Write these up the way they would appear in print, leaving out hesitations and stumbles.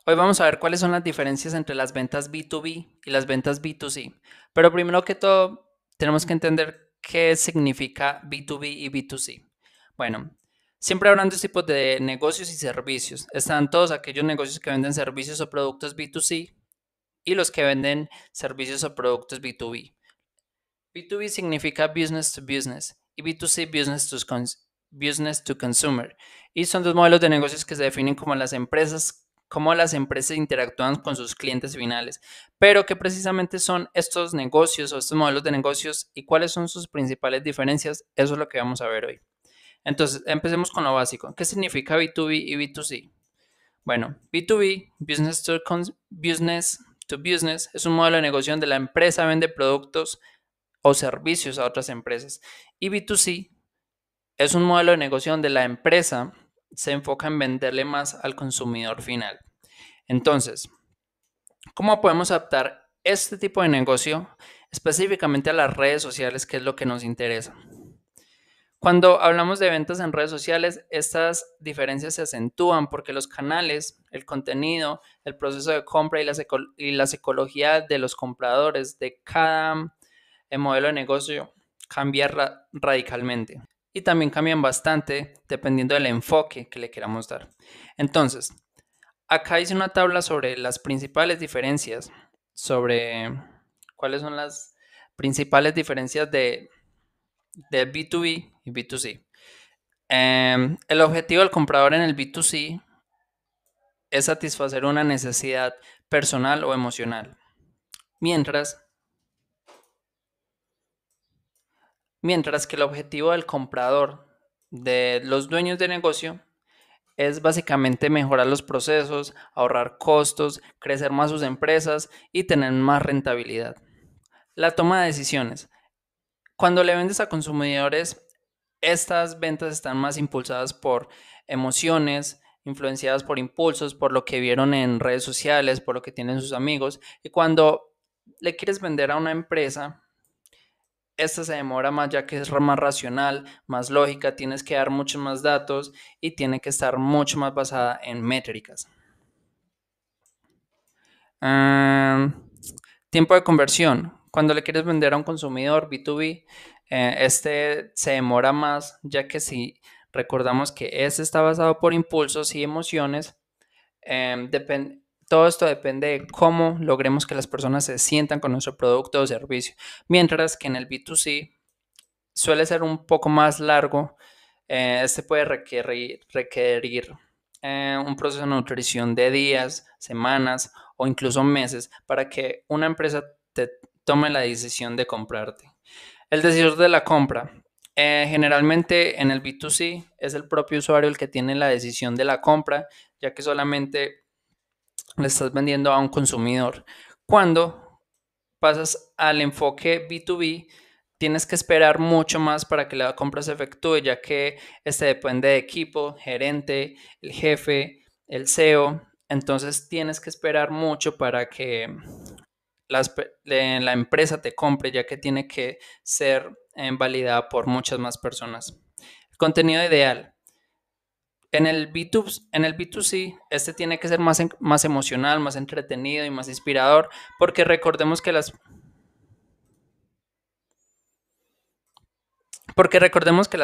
Hoy vamos a ver cuáles son las diferencias entre las ventas B2B y las ventas B2C. Pero primero que todo, tenemos que entender qué significa B2B y B2C. Bueno, siempre habrán dos tipos de negocios y servicios. Están todos aquellos negocios que venden servicios o productos B2C y los que venden servicios o productos B2B. B2B significa business to business y B2C business to consumer. Y son dos modelos de negocios que se definen como cómo las empresas interactúan con sus clientes finales, pero que precisamente son estos negocios o estos modelos de negocios y cuáles son sus principales diferencias. Eso es lo que vamos a ver hoy. Entonces, empecemos con lo básico. ¿Qué significa B2B y B2C? Bueno, B2B, business to business, es un modelo de negocio donde la empresa vende productos o servicios a otras empresas. Y B2C es un modelo de negocio donde la empresa se enfoca en venderle más al consumidor final. Entonces, ¿cómo podemos adaptar este tipo de negocio específicamente a las redes sociales, que es lo que nos interesa? Cuando hablamos de ventas en redes sociales, estas diferencias se acentúan porque los canales, el contenido, el proceso de compra y la psicología de los compradores de cada modelo de negocio cambia radicalmente y también cambian bastante dependiendo del enfoque que le queramos dar. Entonces, acá hice una tabla sobre las principales diferencias, sobre cuáles son las principales diferencias de B2B y B2C. El objetivo del comprador en el B2C es satisfacer una necesidad personal o emocional, mientras que el objetivo del comprador, de los dueños de negocio, es básicamente mejorar los procesos, ahorrar costos, crecer más sus empresas y tener más rentabilidad. La toma de decisiones. Cuando le vendes a consumidores, estas ventas están más impulsadas por emociones, influenciadas por impulsos, por lo que vieron en redes sociales, por lo que tienen sus amigos. Y cuando le quieres vender a una empresa, esta se demora más ya que es más racional, más lógica, tienes que dar muchos más datos y tiene que estar mucho más basada en métricas. Tiempo de conversión. Cuando le quieres vender a un consumidor B2B, este se demora más ya que si recordamos que este está basado por impulsos y emociones, todo esto depende de cómo logremos que las personas se sientan con nuestro producto o servicio. Mientras que en el B2C suele ser un poco más largo. Este puede requerir un proceso de nutrición de días, semanas o incluso meses para que una empresa te tome la decisión de comprarte. El decisor de la compra. Generalmente en el B2C es el propio usuario el que tiene la decisión de la compra, ya que solamente le estás vendiendo a un consumidor. Cuando pasas al enfoque B2B, tienes que esperar mucho más para que la compra se efectúe, ya que este depende de equipo, gerente, el jefe, el CEO. Entonces tienes que esperar mucho para que la empresa te compre, ya que tiene que ser validada por muchas más personas. El contenido ideal. En el B2C, este tiene que ser más emocional, más entretenido y más inspirador, porque recordemos que las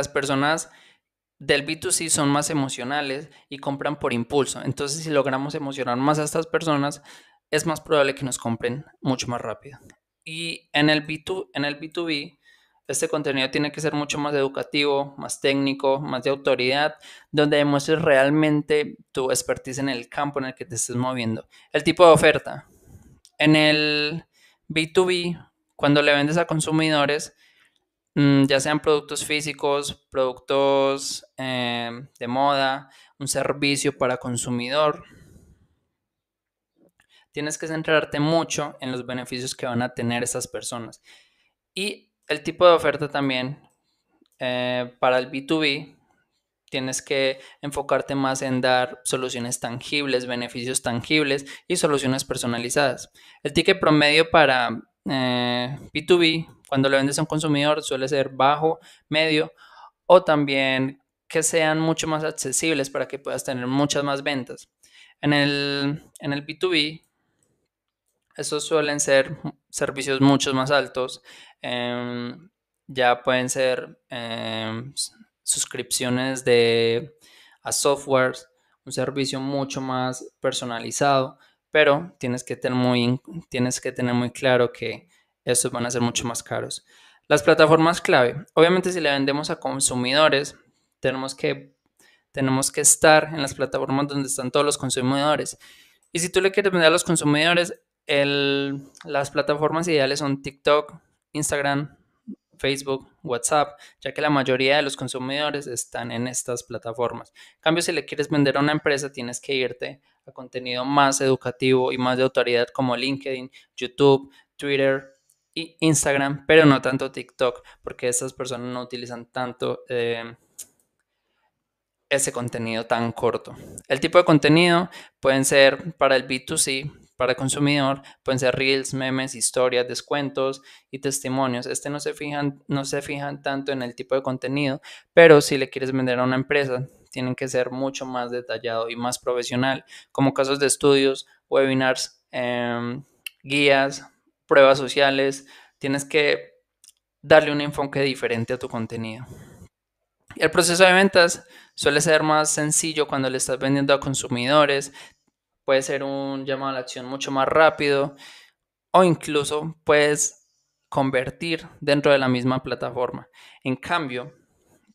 personas del B2C son más emocionales y compran por impulso. Entonces, si logramos emocionar más a estas personas, es más probable que nos compren mucho más rápido. Y en el B2B, este contenido tiene que ser mucho más educativo, más técnico, más de autoridad, donde demuestres realmente tu expertise en el campo en el que te estés moviendo. El tipo de oferta. En el B2B, cuando le vendes a consumidores, ya sean productos físicos, productos de moda, un servicio para consumidor, tienes que centrarte mucho en los beneficios que van a tener esas personas. Y el tipo de oferta también para el B2B, tienes que enfocarte más en dar soluciones tangibles, beneficios tangibles y soluciones personalizadas. El ticket promedio para B2B, cuando le vendes a un consumidor, suele ser bajo, medio o también que sean mucho más accesibles para que puedas tener muchas más ventas. En el B2B, estos suelen ser servicios mucho más altos. Ya pueden ser suscripciones a softwares, un servicio mucho más personalizado, pero tienes que tener muy claro que estos van a ser mucho más caros. Las plataformas clave. Obviamente, si le vendemos a consumidores, tenemos que, tenemos que estar en las plataformas donde están todos los consumidores. Y si tú le quieres vender a los consumidores, las plataformas ideales son TikTok, Instagram, Facebook, WhatsApp, ya que la mayoría de los consumidores están en estas plataformas. En cambio, si le quieres vender a una empresa, tienes que irte a contenido más educativo y más de autoridad como LinkedIn, YouTube, Twitter y Instagram, pero no tanto TikTok, porque estas personas no utilizan tanto ese contenido tan corto. El tipo de contenido pueden ser para el B2C, para el consumidor, pueden ser reels, memes, historias, descuentos y testimonios. No se fijan tanto en el tipo de contenido, pero si le quieres vender a una empresa, tienen que ser mucho más detallado y más profesional, como casos de estudios, webinars, guías, pruebas sociales. Tienes que darle un enfoque diferente a tu contenido. El proceso de ventas suele ser más sencillo cuando le estás vendiendo a consumidores, puede ser un llamado a la acción mucho más rápido o incluso puedes convertir dentro de la misma plataforma. En cambio,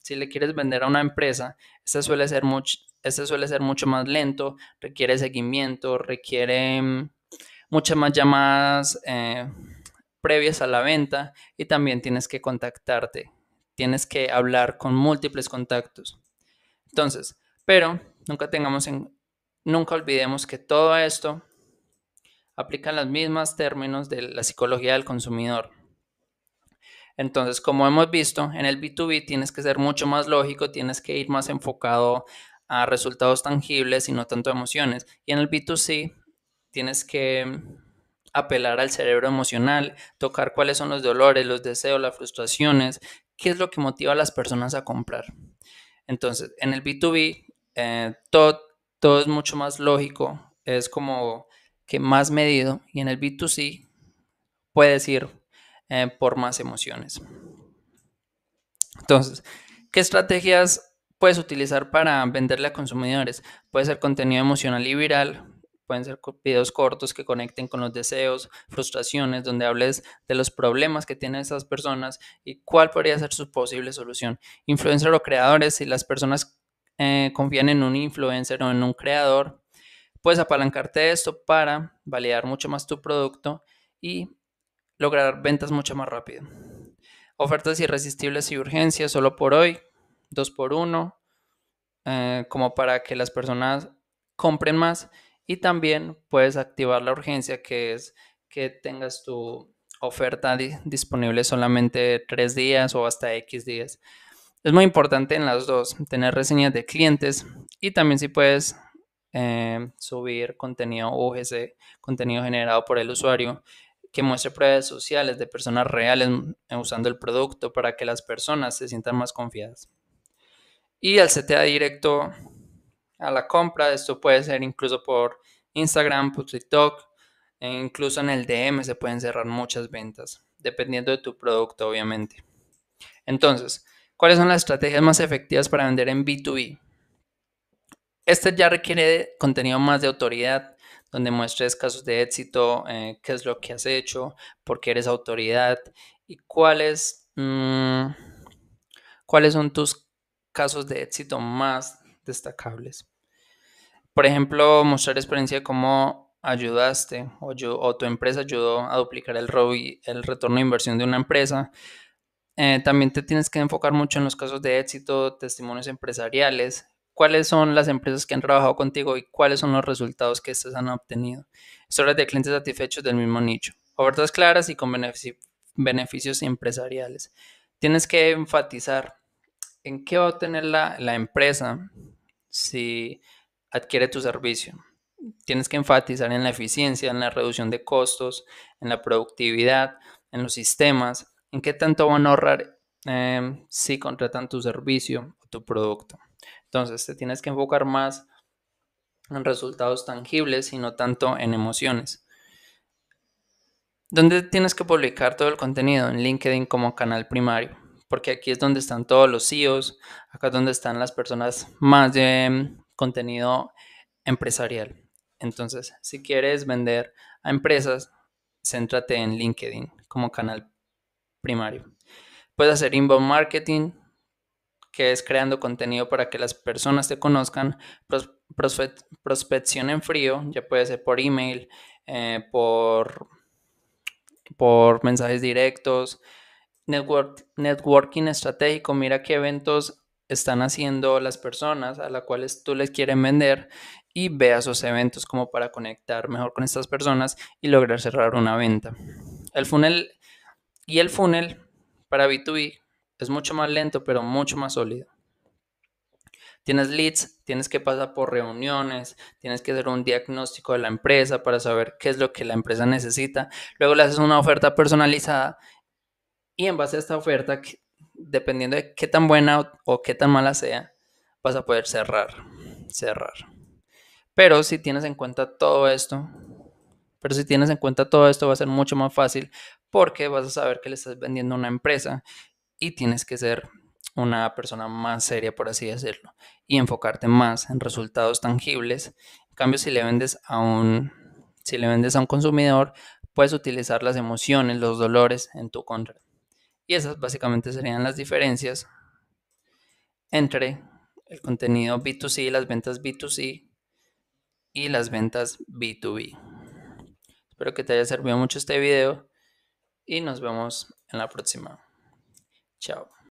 si le quieres vender a una empresa, este suele ser mucho más lento, requiere seguimiento, requiere muchas más llamadas previas a la venta y también tienes que contactarte, tienes que hablar con múltiples contactos. Entonces, pero nunca olvidemos que todo esto aplica los mismos términos de la psicología del consumidor. Entonces, como hemos visto, en el B2B tienes que ser mucho más lógico, tienes que ir más enfocado a resultados tangibles y no tanto a emociones. Y en el B2C tienes que apelar al cerebro emocional, tocar cuáles son los dolores, los deseos, las frustraciones, qué es lo que motiva a las personas a comprar. Entonces, en el B2B, todo es mucho más lógico, es como que más medido, y en el B2C puedes ir por más emociones. Entonces, ¿qué estrategias puedes utilizar para venderle a consumidores? Puede ser contenido emocional y viral, pueden ser videos cortos que conecten con los deseos, frustraciones, donde hables de los problemas que tienen esas personas y cuál podría ser su posible solución. Influencer o creadores, si las personas confían en un influencer o en un creador, puedes apalancarte de esto para validar mucho más tu producto y lograr ventas mucho más rápido. Ofertas irresistibles y urgencias solo por hoy, 2 por 1, como para que las personas compren más. Y también puedes activar la urgencia, que es que tengas tu oferta disponible solamente 3 días o hasta X días. Es muy importante en las dos tener reseñas de clientes y también si puedes subir contenido UGC, contenido generado por el usuario, que muestre pruebas sociales de personas reales usando el producto para que las personas se sientan más confiadas. Y al CTA directo a la compra, esto puede ser incluso por Instagram, por TikTok, e incluso en el DM se pueden cerrar muchas ventas, dependiendo de tu producto, obviamente. Entonces, ¿cuáles son las estrategias más efectivas para vender en B2B? Este ya requiere contenido más de autoridad, donde muestres casos de éxito, qué es lo que has hecho, por qué eres autoridad y cuáles son tus casos de éxito más destacables. Por ejemplo, mostrar experiencia de cómo ayudaste o tu empresa ayudó a duplicar el retorno de inversión de una empresa. También te tienes que enfocar mucho en los casos de éxito, testimonios empresariales, cuáles son las empresas que han trabajado contigo y cuáles son los resultados que estos han obtenido. Historias de clientes satisfechos del mismo nicho. Ofertas claras y con beneficios empresariales. Tienes que enfatizar en qué va a obtener la empresa si adquiere tu servicio. Tienes que enfatizar en la eficiencia, en la reducción de costos, en la productividad, en los sistemas, en qué tanto van a ahorrar si contratan tu servicio o tu producto. Entonces, te tienes que enfocar más en resultados tangibles y no tanto en emociones. ¿Dónde tienes que publicar todo el contenido? En LinkedIn como canal primario, porque aquí es donde están todos los CEOs, acá es donde están las personas más de contenido empresarial. Entonces, si quieres vender a empresas, céntrate en LinkedIn como canal primario. Puedes hacer inbound marketing, que es creando contenido para que las personas te conozcan, prospección en frío, ya puede ser por email, por mensajes directos, networking estratégico, mira qué eventos están haciendo las personas a las cuales tú les quieres vender y ve a esos eventos como para conectar mejor con estas personas y lograr cerrar una venta. El funnel para B2B es mucho más lento, pero mucho más sólido. Tienes leads, tienes que pasar por reuniones, tienes que hacer un diagnóstico de la empresa para saber qué es lo que la empresa necesita. Luego le haces una oferta personalizada y en base a esta oferta, dependiendo de qué tan buena o qué tan mala sea, vas a poder cerrar. Pero si tienes en cuenta todo esto, va a ser mucho más fácil porque vas a saber que le estás vendiendo a una empresa y tienes que ser una persona más seria, por así decirlo, y enfocarte más en resultados tangibles. En cambio, si le vendes a un consumidor, puedes utilizar las emociones, los dolores en tu contra. Y esas básicamente serían las diferencias entre el contenido B2C, las ventas B2C y las ventas B2B. Espero que te haya servido mucho este video y nos vemos en la próxima. Chao.